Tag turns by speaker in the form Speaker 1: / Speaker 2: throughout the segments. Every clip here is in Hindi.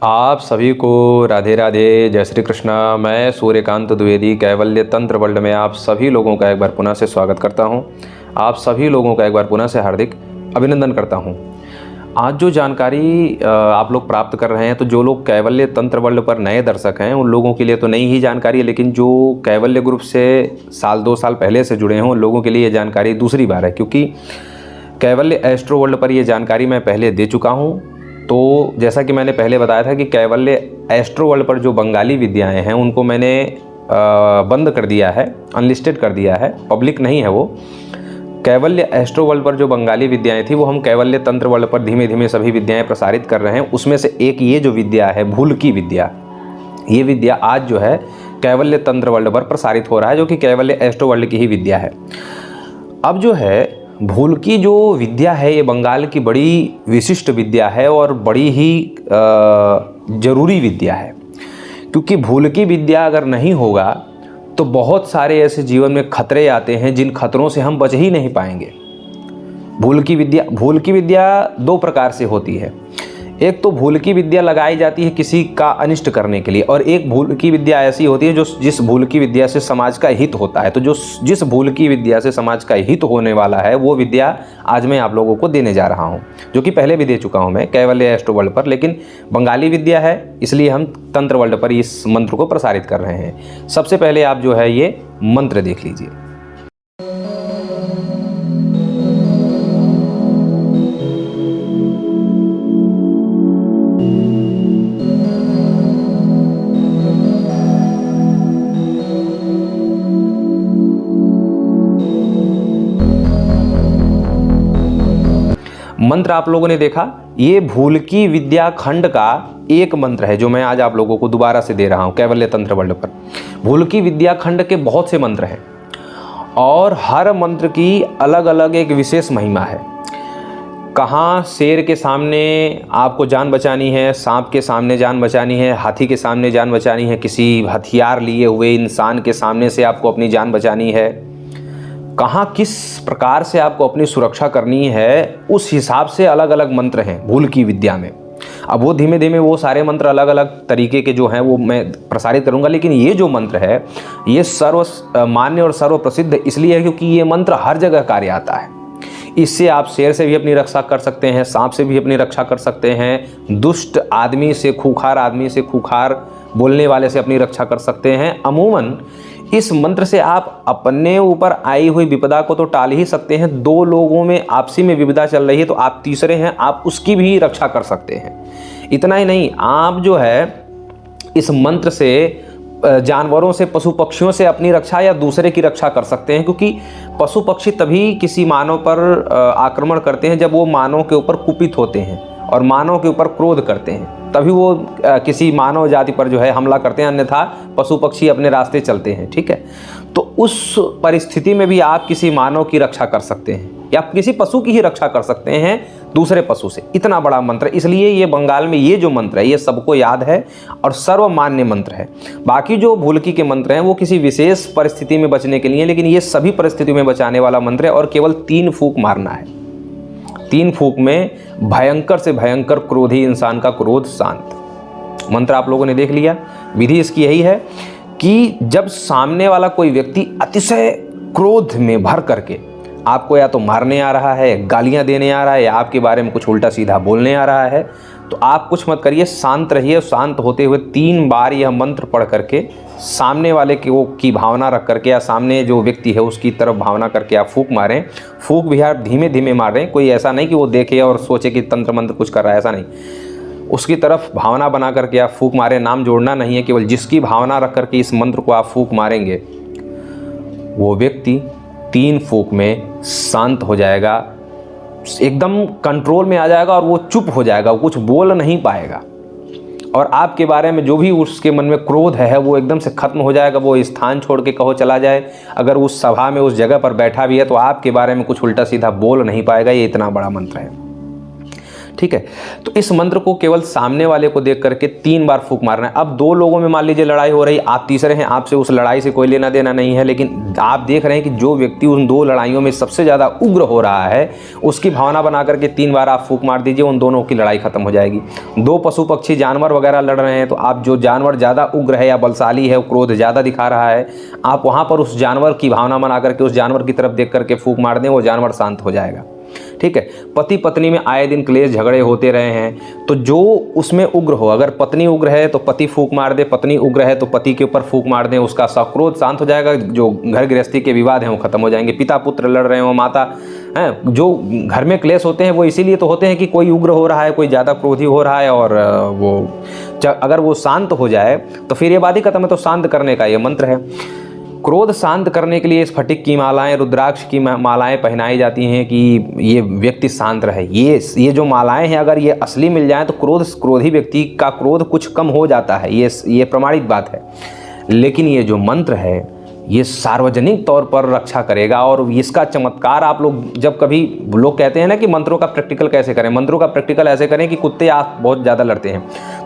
Speaker 1: आप सभी को राधे राधे, जय श्री कृष्णा। मैं सूर्यकांत द्विवेदी कैवल्य तंत्र वर्ल्ड में आप सभी लोगों का एक बार पुनः से स्वागत करता हूं। आप सभी लोगों का एक बार पुनः से हार्दिक अभिनंदन करता हूं। आज जो जानकारी आप लोग प्राप्त कर रहे हैं, तो जो लोग कैवल्य तंत्र वर्ल्ड पर नए दर्शक हैं उन लोगों के लिए तो नई ही जानकारी है, लेकिन जो कैवल्य ग्रुप से साल 2 साल पहले से जुड़े हैं उन लोगों के लिए ये जानकारी दूसरी बार है, क्योंकि कैवल्य एस्ट्रो वर्ल्ड पर ये जानकारी मैं पहले दे चुका हूँ। तो जैसा कि मैंने पहले बताया था कि कैवल्य एस्ट्रो वर्ल्ड पर जो बंगाली विद्याएं हैं उनको मैंने बंद कर दिया है, अनलिस्टेड कर दिया है, पब्लिक नहीं है वो। कैवल्य एस्ट्रो वर्ल्ड पर जो बंगाली विद्याएं थी वो हम कैवल्य तंत्र वर्ल्ड पर धीमे धीमे सभी विद्याएं प्रसारित कर रहे हैं। उसमें से एक ये जो विद्या है भूल की विद्या, ये विद्या आज जो है कैवल्य तंत्र वर्ल्ड पर प्रसारित हो रहा है, जो कि कैवल्य एस्ट्रो वर्ल्ड की ही विद्या है। अब जो है भूल की जो विद्या है ये बंगाल की बड़ी विशिष्ट विद्या है और बड़ी ही जरूरी विद्या है, क्योंकि भूल की विद्या अगर नहीं होगा तो बहुत सारे ऐसे जीवन में खतरे आते हैं जिन खतरों से हम बच ही नहीं पाएंगे। भूल की विद्या 2 प्रकार से होती है। एक तो भूल की विद्या लगाई जाती है किसी का अनिष्ट करने के लिए, और एक भूल की विद्या ऐसी होती है जो जिस भूल की विद्या से समाज का हित होता है। तो जिस भूल की विद्या से समाज का हित होने वाला है वो विद्या आज मैं आप लोगों को देने जा रहा हूं, जो कि पहले भी दे चुका हूं मैं कैवल्य एस्ट्रो वर्ल्ड पर, लेकिन बंगाली विद्या है इसलिए हम तंत्र वर्ल्ड पर इस मंत्र को प्रसारित कर रहे हैं। सबसे पहले आप जो है ये मंत्र देख लीजिए। मंत्र आप लोगों ने देखा, ये भूल की विद्या खंड का एक मंत्र है जो मैं आज आप लोगों को दोबारा से दे रहा हूं कैवल्य तंत्र वर्ल्ड पर। भूल की विद्या खंड के बहुत से मंत्र हैं और हर मंत्र की अलग अलग एक विशेष महिमा है। कहाँ शेर के सामने आपको जान बचानी है, सांप के सामने जान बचानी है, हाथी के सामने जान बचानी है, किसी हथियार लिए हुए इंसान के सामने से आपको अपनी जान बचानी है, कहाँ किस प्रकार से आपको अपनी सुरक्षा करनी है, उस हिसाब से अलग अलग मंत्र हैं भूल की विद्या में। अब वो धीमे धीमे वो सारे मंत्र अलग अलग तरीके के जो हैं वो मैं प्रसारित करूंगा, लेकिन ये जो मंत्र है ये सर्व मान्य और सर्व प्रसिद्ध इसलिए है क्योंकि ये मंत्र हर जगह कार्य आता है। इससे आप शेर से भी अपनी रक्षा कर सकते हैं, सांप से भी अपनी रक्षा कर सकते हैं, दुष्ट आदमी से, खूंखार आदमी से, खूंखार बोलने वाले से अपनी रक्षा कर सकते हैं। अमूमन इस मंत्र से आप अपने ऊपर आई हुई विपदा को तो टाल ही सकते हैं। 2 लोगों में आपसी में विपदा चल रही है तो आप तीसरे हैं, आप उसकी भी रक्षा कर सकते हैं। इतना ही नहीं, आप जो है इस मंत्र से जानवरों से, पशु पक्षियों से अपनी रक्षा या दूसरे की रक्षा कर सकते हैं, क्योंकि पशु पक्षी तभी किसी मानव पर आक्रमण करते हैं जब वो मानव के ऊपर कुपित होते हैं और मानव के ऊपर क्रोध करते हैं, तभी वो किसी मानव जाति पर जो है हमला करते हैं, अन्यथा पशु पक्षी अपने रास्ते चलते हैं। ठीक है, तो उस परिस्थिति में भी आप किसी मानव की रक्षा कर सकते हैं या किसी पशु की ही रक्षा कर सकते हैं दूसरे पशु से। इतना बड़ा मंत्र, इसलिए ये बंगाल में ये जो मंत्र है ये सबको याद है और सर्वमान्य मंत्र है। बाकी जो भूलकी के मंत्र हैं वो किसी विशेष परिस्थिति में बचने के लिए, लेकिन ये सभी परिस्थितियों में बचाने वाला मंत्र है और केवल 3 फूंक मारना है। 3 फूंक में भयंकर से भयंकर क्रोधी इंसान का क्रोध शांत। मंत्र आप लोगों ने देख लिया। विधि इसकी यही है कि जब सामने वाला कोई व्यक्ति अतिशय क्रोध में भर करके आपको या तो मारने आ रहा है, गालियां देने आ रहा है, या आपके बारे में कुछ उल्टा सीधा बोलने आ रहा है, तो आप कुछ मत करिए, शांत रहिए। शांत होते हुए 3 बार यह मंत्र पढ़ करके सामने वाले की भावना रख करके या सामने जो व्यक्ति है उसकी तरफ भावना करके आप फूंक मारें। फूंक भी आप धीमे धीमे मारें, कोई ऐसा नहीं कि वो देखे और सोचे कि तंत्र मंत्र कुछ कर रहा है, ऐसा नहीं। उसकी तरफ भावना बना करके आप फूंक मारें। नाम जोड़ना नहीं है, केवल जिसकी भावना रख करके इस मंत्र को आप फूंक मारेंगे वो व्यक्ति 3 फूंक में शांत हो जाएगा, एकदम कंट्रोल में आ जाएगा और वो चुप हो जाएगा, वो कुछ बोल नहीं पाएगा और आपके बारे में जो भी उसके मन में क्रोध है वो एकदम से खत्म हो जाएगा। वो स्थान छोड़ के कहो चला जाए, अगर उस सभा में उस जगह पर बैठा भी है तो आपके बारे में कुछ उल्टा सीधा बोल नहीं पाएगा। ये इतना बड़ा मंत्र है। ठीक है। तो इस मंत्र को केवल सामने वाले को देख करके 3 बार फूंक मारना है। अब 2 लोगों में मान लीजिए लड़ाई हो रही, आप तीसरे हैं, आपसे उस लड़ाई से कोई लेना देना नहीं है, लेकिन आप देख रहे हैं कि जो व्यक्ति उन 2 लड़ाइयों में सबसे ज़्यादा उग्र हो रहा है, उसकी भावना बना करके 3 बार आप फूंक मार दीजिए, उन दोनों की लड़ाई खत्म हो जाएगी। 2 पशु पक्षी जानवर वगैरह लड़ रहे हैं, तो आप जो जानवर ज़्यादा उग्र है या बलशाली है, क्रोध ज़्यादा दिखा रहा है, आप वहाँ पर उस जानवर की भावना बना करके उस जानवर की तरफ देख करके फूंक मार दें, वो जानवर शांत हो जाएगा। ठीक है। पति पत्नी में आए दिन क्लेश झगड़े होते रहे हैं, तो जो उसमें उग्र हो, अगर पत्नी उग्र है तो पति फूंक मार दे, पत्नी उग्र है तो पति के ऊपर फूंक मार दें, उसका सक्रोध शांत हो जाएगा, जो घर गृहस्थी के विवाद हैं वो खत्म हो जाएंगे। पिता पुत्र लड़ रहे हो, माता हैं, जो घर में क्लेश होते हैं वो इसीलिए तो होते हैं कि कोई उग्र हो रहा है, कोई ज़्यादा क्रोधी हो रहा है, और अगर वो शांत हो जाए तो फिर ये बात ही खत्म है। तो शांत करने का ये मंत्र है। क्रोध शांत करने के लिए स्फटिक की मालाएं, रुद्राक्ष की मालाएं पहनाई जाती हैं कि ये व्यक्ति शांत रहे। ये जो मालाएं हैं, अगर ये असली मिल जाएं तो क्रोधी व्यक्ति का क्रोध कुछ कम हो जाता है, ये प्रमाणित बात है। लेकिन ये जो मंत्र है ये सार्वजनिक तौर पर रक्षा करेगा, और इसका चमत्कार आप लोग जब कभी लोग कहते हैं ना कि मंत्रों का प्रैक्टिकल कैसे करें, मंत्रों का प्रैक्टिकल ऐसे करें कि कुत्ते आप बहुत ज़्यादा लड़ते हैं,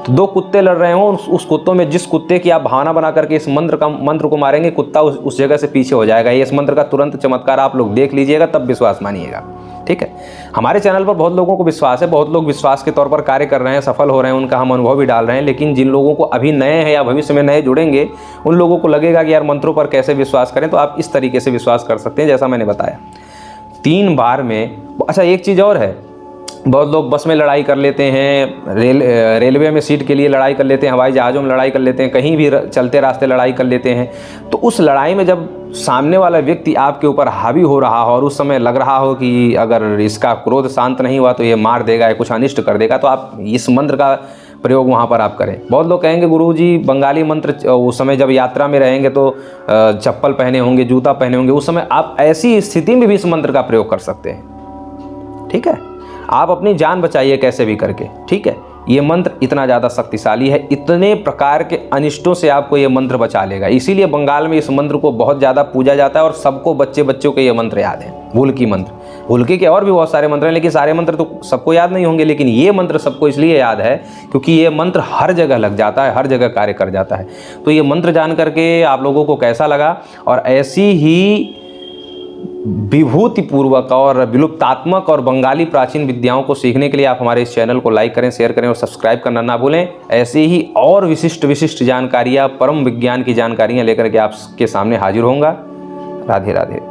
Speaker 1: तो 2 कुत्ते लड़ रहे हों, उस कुत्तों में जिस कुत्ते की आप भावना बना करके इस मंत्र को मारेंगे, कुत्ता उस जगह से पीछे हो जाएगा। ये इस मंत्र का तुरंत चमत्कार आप लोग देख लीजिएगा, तब विश्वास मानिएगा। ठीक है। हमारे चैनल पर बहुत लोगों को विश्वास है, बहुत लोग विश्वास के तौर पर कार्य कर रहे हैं, सफल हो रहे हैं, उनका हम अनुभव भी डाल रहे हैं। लेकिन जिन लोगों को अभी नए हैं या भविष्य में नए जुड़ेंगे, उन लोगों को लगेगा कि यार मंत्रों पर कैसे विश्वास करें, तो आप इस तरीके से विश्वास कर सकते हैं जैसा मैंने बताया 3 बार में। अच्छा, एक चीज़ और है, बहुत लोग बस में लड़ाई कर लेते हैं, रेलवे में सीट के लिए लड़ाई कर लेते हैं, हवाई जहाज़ों में लड़ाई कर लेते हैं, कहीं भी चलते रास्ते लड़ाई कर लेते हैं। तो उस लड़ाई में जब सामने वाला व्यक्ति आपके ऊपर हावी हो रहा हो और उस समय लग रहा हो कि अगर इसका क्रोध शांत नहीं हुआ तो ये मार देगा या कुछ अनिष्ट कर देगा, तो आप इस मंत्र का प्रयोग वहाँ पर आप करें। बहुत लोग कहेंगे गुरुजी बंगाली मंत्र, उस समय जब यात्रा में रहेंगे तो चप्पल पहने होंगे, जूता पहने होंगे, उस समय आप ऐसी स्थिति में भी इस मंत्र का प्रयोग कर सकते हैं। ठीक है। आप अपनी जान बचाइए कैसे भी करके। ठीक है। ये मंत्र इतना ज़्यादा शक्तिशाली है, इतने प्रकार के अनिष्टों से आपको ये मंत्र बचा लेगा। इसीलिए बंगाल में इस मंत्र को बहुत ज़्यादा पूजा जाता है, और सबको बच्चों के ये मंत्र याद है। भूलकी मंत्र, भूलकी के और भी बहुत सारे मंत्र हैं, लेकिन सारे मंत्र तो सबको याद नहीं होंगे, लेकिन ये मंत्र सबको इसलिए याद है क्योंकि ये मंत्र हर जगह लग जाता है, हर जगह कार्य कर जाता है। तो ये मंत्र जान करके आप लोगों को कैसा लगा, और ऐसी ही विभूतिपूर्वक और विलुप्तात्मक और बंगाली प्राचीन विद्याओं को सीखने के लिए आप हमारे इस चैनल को लाइक करें, शेयर करें और सब्सक्राइब करना ना भूलें। ऐसे ही और विशिष्ट जानकारियाँ, परम विज्ञान की जानकारियाँ लेकर के आपके सामने हाजिर होऊंगा। राधे राधे।